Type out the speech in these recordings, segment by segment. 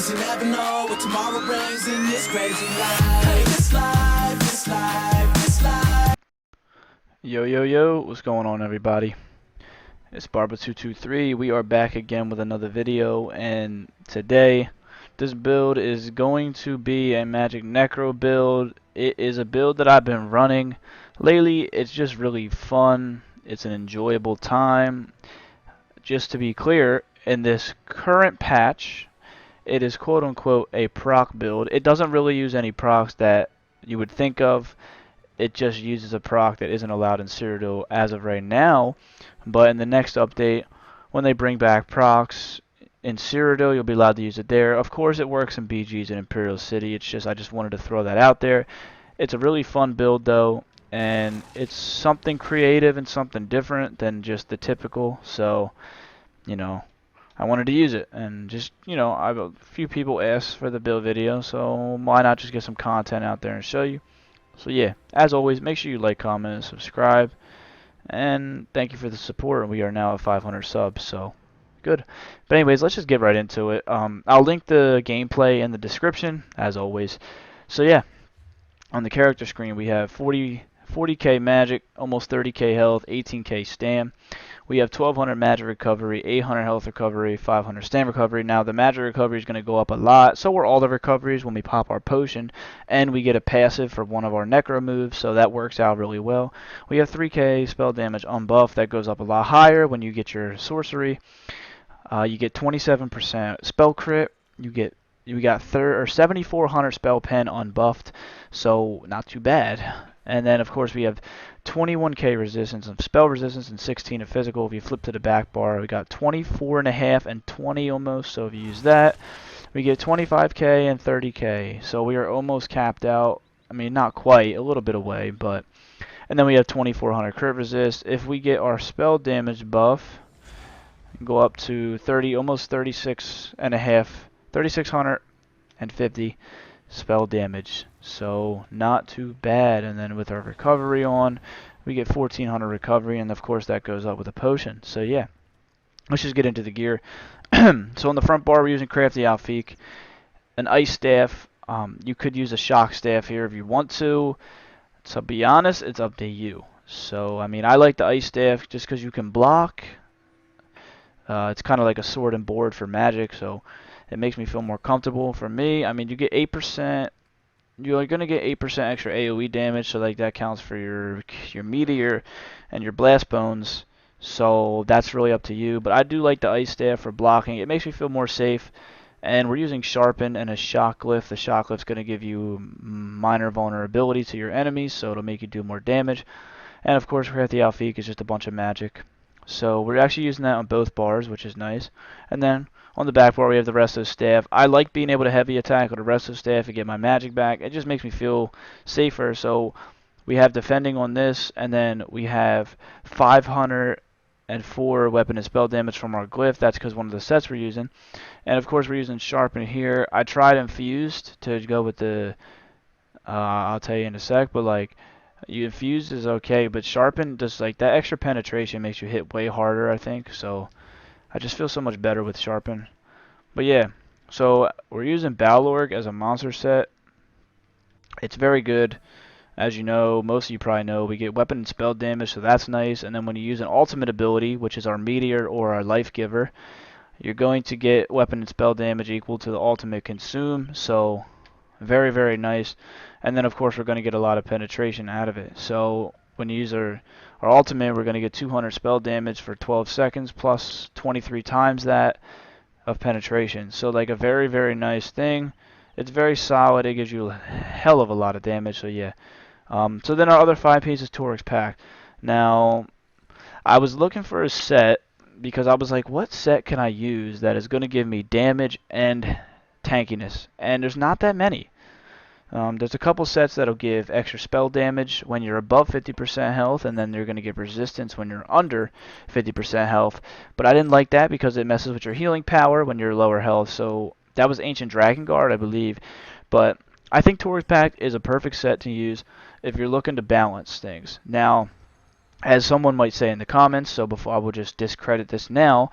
'cause you never know what tomorrow brings in this crazy life. Hey, this life, this life, this life. Yo, yo, yo, what's going on, everybody? It's Barba223. We are back again with another video, and today this build is going to be a Magic Necro build. It is a build that I've been running lately. It's just really fun. It's an enjoyable time. Just to be clear, in this current patch, it is quote-unquote a proc build. It doesn't really use any procs that you would think of. It just uses a proc that isn't allowed in Cyrodiil as of right now, but in the next update, when they bring back procs in Cyrodiil, you'll be allowed to use it there. Of course, it works in BGs and Imperial City. It's just I just wanted to throw that out there. It's a really fun build though, and it's something creative and something different than just the typical. So, you know, I wanted to use it, and just, I've a few people asked for the build video, so why not just get some content out there and show you. So yeah, as always, make sure you like, comment, and subscribe. And thank you for the support. We are now at 500 subs, so good. But anyways, let's just get right into it. I'll link the gameplay in the description, as always. So yeah, on the character screen we have 40k magic, almost 30k health, 18k stam. We have 1200 magic recovery, 800 health recovery, 500 stam recovery. Now the magic recovery is going to go up a lot, so are all the recoveries when we pop our potion, and we get a passive for one of our Necro moves, so that works out really well. We have 3k spell damage unbuffed, that goes up a lot higher when you get your sorcery. You get 27% spell crit. You got 7,400 spell pen unbuffed, so not too bad. And then of course we have 21k resistance of spell resistance and 16 of physical. If you flip to the back bar, we got 24.5 and 20 almost. So if you use that, we get 25k and 30k. So we are almost capped out. I mean, not quite, a little bit away, but. And then we have 2400 crit resist. If we get our spell damage buff, go up to 30, almost 36 and a half, 3650 spell damage, so not too bad. And then with our recovery on, we get 1400 recovery, and of course that goes up with a potion. So yeah, let's just get into the gear. So on the front bar we're using Crafty Alfiq, an ice staff. You could use a shock staff here if you want to. To be honest, it's up to you. So I mean, I like the ice staff just because you can block. It's kind of like a sword and board for magic, so it makes me feel more comfortable. For me, I mean, you get 8%. You're gonna get 8% extra AOE damage, so like that counts for your meteor and your blast bones. So that's really up to you. But I do like the ice staff for blocking. It makes me feel more safe. And we're using sharpen and a shock glyph. The shock glyph's gonna give you minor vulnerability to your enemies, so it'll make you do more damage. And of course, Crafty Alfiq is just a bunch of magic. So we're actually using that on both bars, which is nice. And then on the back bar we have the Resto staff. I like being able to heavy attack with the Resto staff and get my magic back. It just makes me feel safer. So we have defending on this, and then we have 504 weapon and spell damage from our glyph. That's because one of the sets we're using. And of course we're using sharpen here. I tried infused to go with the I'll tell you in a sec, but like, you infused is okay, but sharpen, just like that extra penetration makes you hit way harder, I think. So I just feel so much better with sharpen. But yeah, so we're using Balorg as a monster set. It's very good. As you know, most of you probably know, we get weapon and spell damage, so that's nice. And then when you use an ultimate ability, which is our meteor or our life giver, you're going to get weapon and spell damage equal to the ultimate consume. So very, very nice. And then of course we're going to get a lot of penetration out of it. So when you use our ultimate, we're going to get 200 spell damage for 12 seconds plus 23 times that of penetration. So like a very, very nice thing. It's very solid. It gives you a hell of a lot of damage. So yeah. So then our other 5 pieces Torix pack. Now I was looking for a set because I was like, what set can I use that is going to give me damage and tankiness? And there's not that many. There's a couple sets that'll give extra spell damage when you're above 50% health, and then they're going to give resistance when you're under 50% health. But I didn't like that because it messes with your healing power when you're lower health. So that was Ancient Dragon Guard, I believe. But I think Torix Pack is a perfect set to use if you're looking to balance things. Now, as someone might say in the comments, so before I will just discredit this now.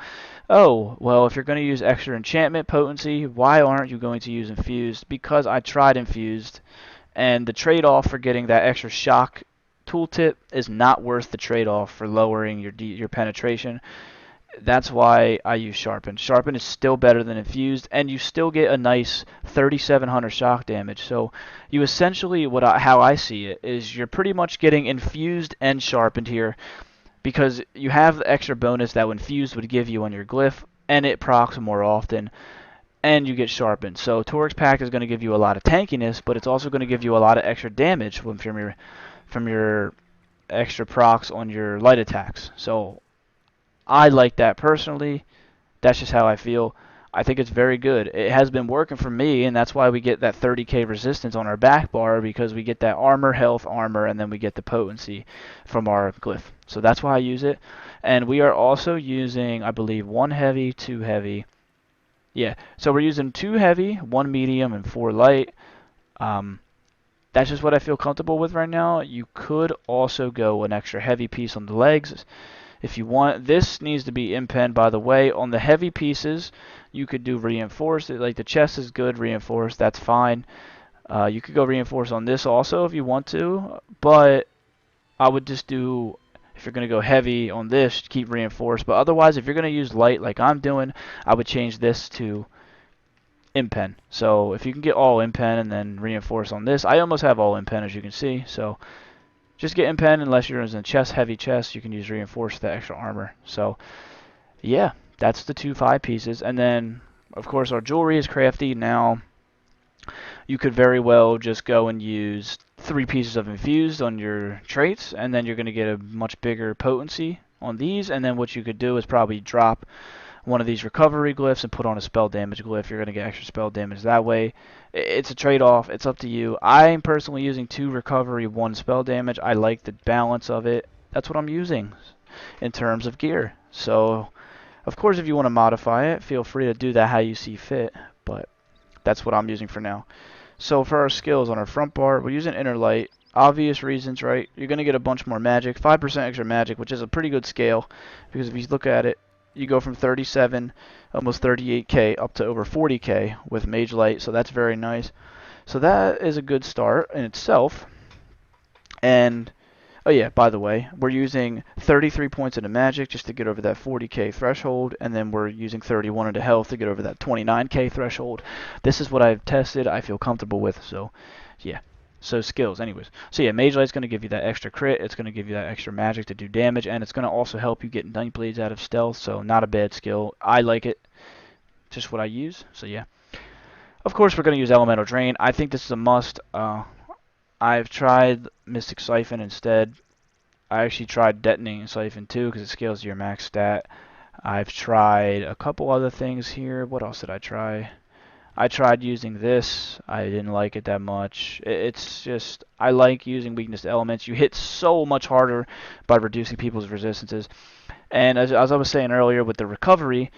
Oh, well, if you're going to use extra enchantment potency, why aren't you going to use infused? Because I tried infused, and the trade-off for getting that extra shock tooltip is not worth the trade-off for lowering your penetration. That's why I use Sharpen. Sharpen is still better than Infused, and you still get a nice 3,700 shock damage. So you essentially, how I see it, is you're pretty much getting Infused and Sharpened here, because you have the extra bonus that Infused would give you on your glyph, and it procs more often, and you get Sharpened. So Torix Pact is going to give you a lot of tankiness, but it's also going to give you a lot of extra damage from your extra procs on your light attacks. So I like that personally. That's just how I feel. I think it's very good. It has been working for me, and that's why we get that 30k resistance on our back bar, because we get that armor, health, armor, and then we get the potency from our glyph. So that's why I use it. And we are also using, I believe, 1 heavy, 2 heavy. Yeah, so we're using 2 heavy, 1 medium, and 4 light. That's just what I feel comfortable with right now. You could also go an extra heavy piece on the legs if you want. This needs to be impen, by the way. On the heavy pieces, you could do reinforced. Like the chest is good, reinforced, that's fine. You could go reinforced on this also if you want to, but I would just do, if you're going to go heavy on this, keep reinforced. But otherwise, if you're going to use light like I'm doing, I would change this to impen. So if you can get all impen and then reinforce on this, I almost have all impen as you can see. So just get impen unless you're in chest, heavy chest. You can use reinforce the extra armor. So yeah, that's the 2 5 pieces. And then of course our jewelry is crafty. Now you could very well just go and use 3 pieces of infused on your traits, and then you're going to get a much bigger potency on these. And then what you could do is probably drop one of these recovery glyphs and put on a spell damage glyph. You're going to get extra spell damage that way. It's a trade-off. It's up to you. I'm personally using 2 recovery, 1 spell damage. I like the balance of it. That's what I'm using in terms of gear. So, of course, if you want to modify it, feel free to do that how you see fit. But that's what I'm using for now. So for our skills on our front bar, we're using Inner Light. Obvious reasons, right? You're going to get a bunch more magic. 5% extra magic, which is a pretty good scale. Because if you look at it, you go from 37, almost 38k, up to over 40k with Mage Light, so that's very nice. So that is a good start in itself. And, oh yeah, by the way, we're using 33 points into magic just to get over that 40k threshold, and then we're using 31 into health to get over that 29k threshold. This is what I've tested, I feel comfortable with, so yeah. So skills, anyways. So yeah, Mage Light's going to give you that extra crit, it's going to give you that extra magic to do damage, and it's going to also help you get Night Blades out of stealth, so not a bad skill. I like it. Just what I use, so yeah. Of course, we're going to use Elemental Drain. I think this is a must. I've tried Mystic Siphon instead. I actually tried Detonating Siphon too, because it scales to your max stat. I've tried a couple other things here. What else did I try? I tried using this. I didn't like it that much. It's just, I like using weakness elements. You hit so much harder by reducing people's resistances. And as I was saying earlier with the recovery,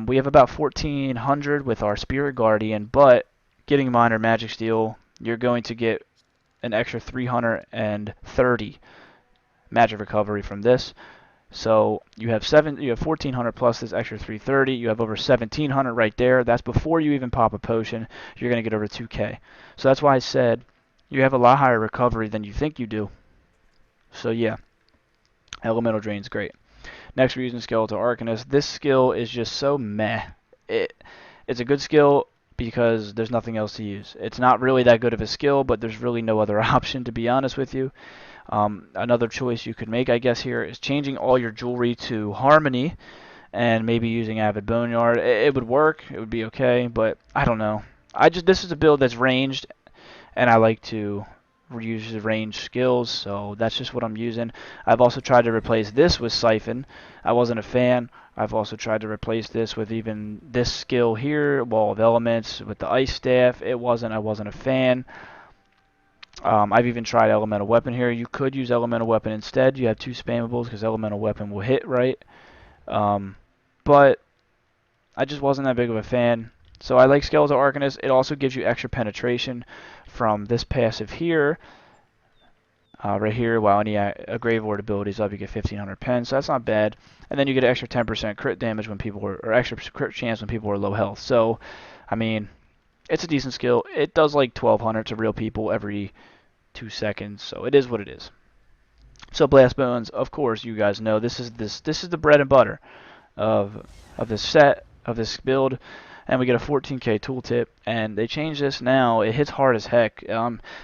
we have about 1,400 with our Spirit Guardian, but getting Minor Magic Steal, you're going to get an extra 330 magic recovery from this. So you have 1,400 plus this extra 330. You have over 1,700 right there. That's before you even pop a potion. You're going to get over 2k. So that's why I said you have a lot higher recovery than you think you do. So yeah, Elemental Drain's great. Next we're using Skeletal Arcanist. This skill is just so meh. It's a good skill because there's nothing else to use. It's not really that good of a skill, but there's really no other option, to be honest with you. Another choice you could make, I guess, here is changing all your jewelry to Harmony and maybe using Avid Boneyard. It would work. It would be okay, but I don't know. This is a build that's ranged, and I like to use the range skills, so that's just what I'm using. I've also tried to replace this with Siphon. I wasn't a fan. I've also tried to replace this with even this skill here, Wall of Elements, with the Ice Staff. I wasn't a fan. I've even tried Elemental Weapon here. You could use Elemental Weapon instead. You have 2 spammables because Elemental Weapon will hit right. But I just wasn't that big of a fan. So I like Skeletal Arcanist. It also gives you extra penetration from this passive here. right here, while any a Grave Ward ability is up, you get 1500 pen, so that's not bad. And then you get an extra 10% crit damage when people are, or extra crit chance when people are low health. So, I mean, it's a decent skill. It does like 1200 to real people every 2 seconds, so it is what it is. So Blast Bones, of course, you guys know this is the bread and butter of this set, of this build. And we get a 14k tooltip, and they changed this now. It hits hard as heck.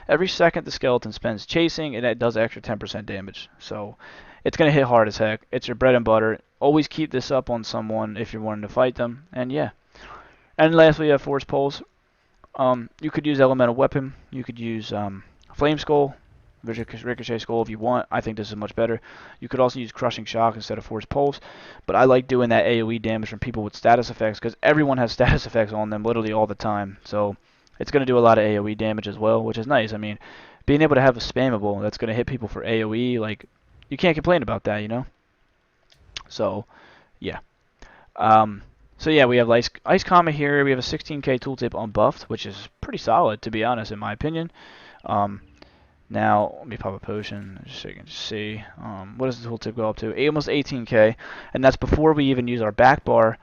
Every second the skeleton spends chasing, and it does extra 10% damage. So it's going to hit hard as heck. It's your bread and butter. Always keep this up on someone if you're wanting to fight them. And yeah. And lastly, you have Force Pulse. You could use Elemental Weapon. You could use Flame Skull, Ricochet Skull if you want. I think this is much better. You could also use Crushing Shock instead of Force Pulse, but I like doing that AoE damage from people with status effects because everyone has status effects on them literally all the time. So it's going to do a lot of AoE damage as well, which is nice. I mean, being able to have a spammable that's going to hit people for AoE, like, you can't complain about that, you know? So, yeah. So yeah, we have Ice Comet here. We have a 16k tooltip unbuffed, which is pretty solid, to be honest, in my opinion. Now, let me pop a potion just so you can see. What does the tooltip go up to? Almost 18k, and that's before we even use our back bar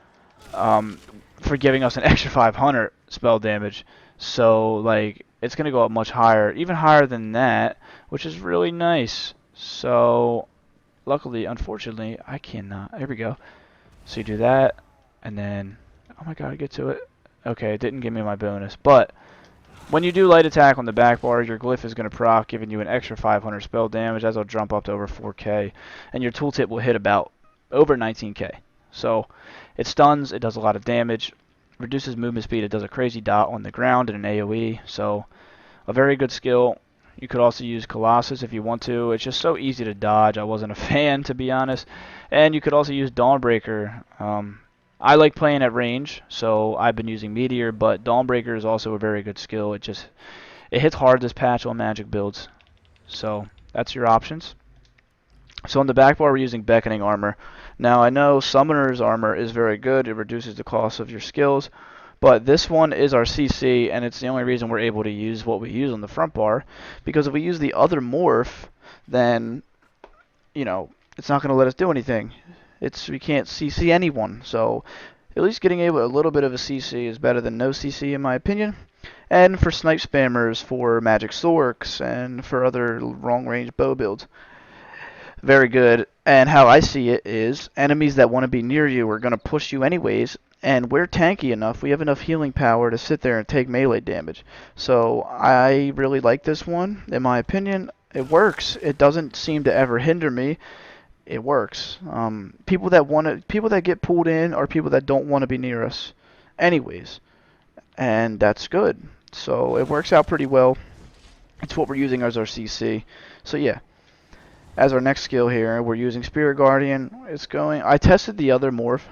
for giving us an extra 500 spell damage. So, like, it's going to go up much higher, even higher than that, which is really nice. So, luckily, unfortunately, I cannot. There we go. So you do that, and then, oh my god, get to it. Okay, it didn't give me my bonus, but when you do light attack on the back bar, your glyph is going to proc, giving you an extra 500 spell damage, as it'll jump up to over 4k, and your tooltip will hit about over 19k. So it stuns, it does a lot of damage, reduces movement speed, it does a crazy dot on the ground and an AoE, so a very good skill. You could also use Colossus if you want to. It's just so easy to dodge. I wasn't a fan, to be honest. And you could also use Dawnbreaker. I like playing at range, so I've been using Meteor, but Dawnbreaker is also a very good skill. It hits hard this patch on magic builds. So that's your options. So on the back bar, we're using Beckoning Armor. Now I know Summoner's Armor is very good. It reduces the cost of your skills. But this one is our CC, and it's the only reason we're able to use what we use on the front bar. Because if we use the other morph, then, you know, it's not going to let us do anything. We can't CC anyone. So at least getting a little bit of a CC is better than no CC in my opinion. And for snipe spammers, for magic sorks, and for other long range bow builds. Very good. And how I see it is, enemies that want to be near you are going to push you anyways, and we're tanky enough, we have enough healing power to sit there and take melee damage. So I really like this one. In my opinion, it works. It doesn't seem to ever hinder me. It works. People that get pulled in are people that don't want to be near us anyways, and that's good. So it works out pretty well. It's what we're using as our CC. So yeah. As our next skill here, we're using Spirit Guardian. I tested the other morph,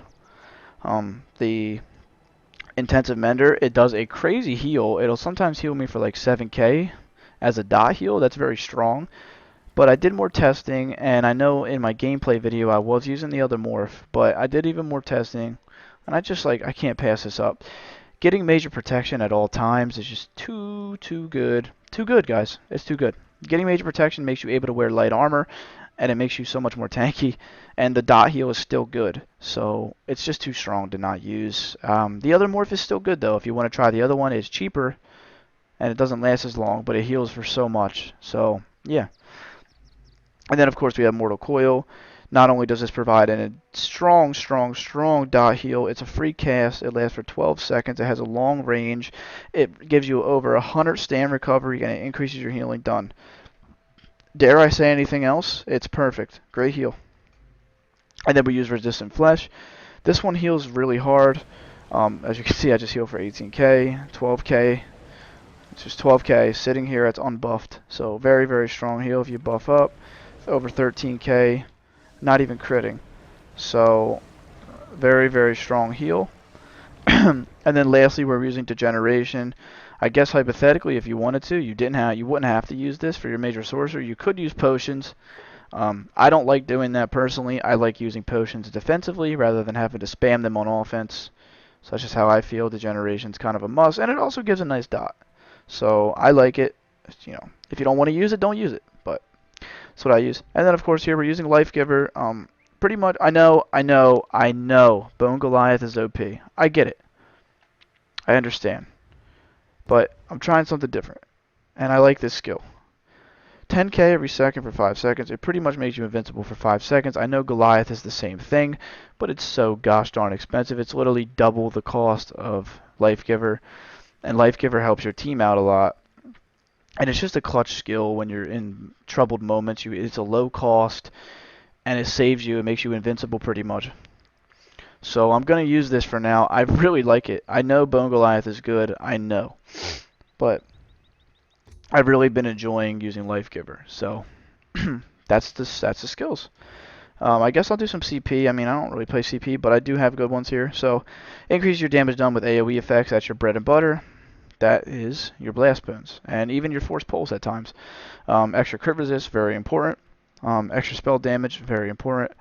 the Intensive Mender. It does a crazy heal. It'll sometimes heal me for like 7k as a dot heal. That's very strong. But I did more testing, and I know in my gameplay video I was using the other morph, but I did even more testing, and I can't pass this up. Getting major protection at all times is just too good. Too good, guys. It's too good. Getting major protection makes you able to wear light armor, and it makes you so much more tanky, and the dot heal is still good. So it's just too strong to not use. The other morph is still good, though. If you want to try the other one, it's cheaper, and it doesn't last as long, but it heals for so much. So, yeah. And then, of course, we have Mortal Coil. Not only does this provide a strong dot heal, it's a free cast. It lasts for 12 seconds. It has a long range. It gives you over 100 stand recovery, and it increases your healing. Done. Dare I say anything else? It's perfect. Great heal. And then we use Resistant Flesh. This one heals really hard. As you can see, I just heal for 18k, 12k. It's just 12k sitting here. It's unbuffed. So very strong heal if you buff up. Over 13k. Not even critting. So very strong heal. And then lastly, we're using Degeneration. I guess hypothetically, if you wanted to, you wouldn't have to use this for your major sorcerer. You could use potions. I don't like doing that personally. I like using potions defensively rather than having to spam them on offense. So that's just how I feel. Degeneration's kind of a must, and it also gives a nice dot. So I like it. You know, if you don't want to use it, don't use it. But That's what I use. And then of course here we're using Life Giver. Pretty much, I know. Bone Goliath is OP. I get it. I understand. But I'm trying something different. And I like this skill. 10k every second for 5 seconds. It pretty much makes you invincible for 5 seconds. I know Goliath is the same thing, but it's so gosh darn expensive. It's literally double the cost of Life Giver. And Life Giver helps your team out a lot. And it's just a clutch skill when you're in troubled moments. It's a low cost, and it saves you. It makes you invincible pretty much. So I'm going to use this for now. I really like it. I know Bone Goliath is good. I know. But I've really been enjoying using Life Giver. So that's the skills. I guess I'll do some CP. I mean, I don't really play CP, but I do have good ones here. So increase your damage done with AoE effects. That's your bread and butter. That is your blast boons, and even your force pulls at times. Extra crit resist, very important. Extra spell damage, very important.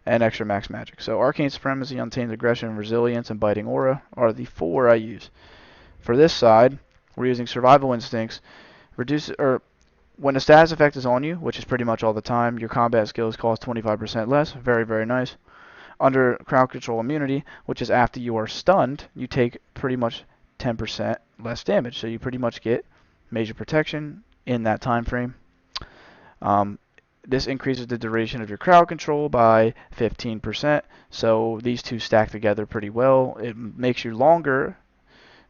And extra max magic. So Arcane Supremacy, Untamed Aggression, Resilience, and Biting Aura are the 4 I use. For this side, we're using Survival Instincts. When a status effect is on you, which is pretty much all the time, your combat skills cost 25% less. Very, very nice. Under Crowd Control Immunity, which is after you are stunned, you take pretty much 10% less damage. So you pretty much get major protection in that time frame. This increases the duration of your crowd control by 15%. So these two stack together pretty well. It makes you longer.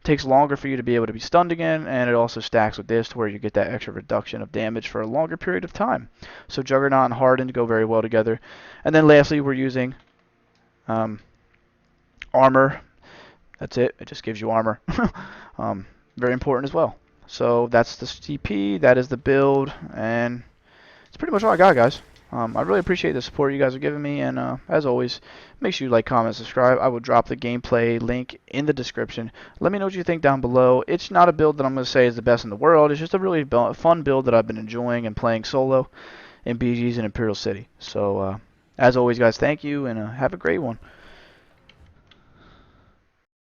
Takes longer for you to be able to be stunned again, and it also stacks with this to where you get that extra reduction of damage for a longer period of time. So Juggernaut and Hardened go very well together. And then lastly, we're using Armor. That's it. It just gives you armor. Very important as well. So that's the CP. That is the build, and that's pretty much all I got, guys. I really appreciate the support you guys are giving me, and as always, make sure you like, comment, subscribe. I will drop the gameplay link in the description. Let me know what you think down below. It's not a build that I'm going to say is the best in the world. It's just a really fun build that I've been enjoying and playing solo in BG's and Imperial City. So, as always, guys, thank you, and have a great one.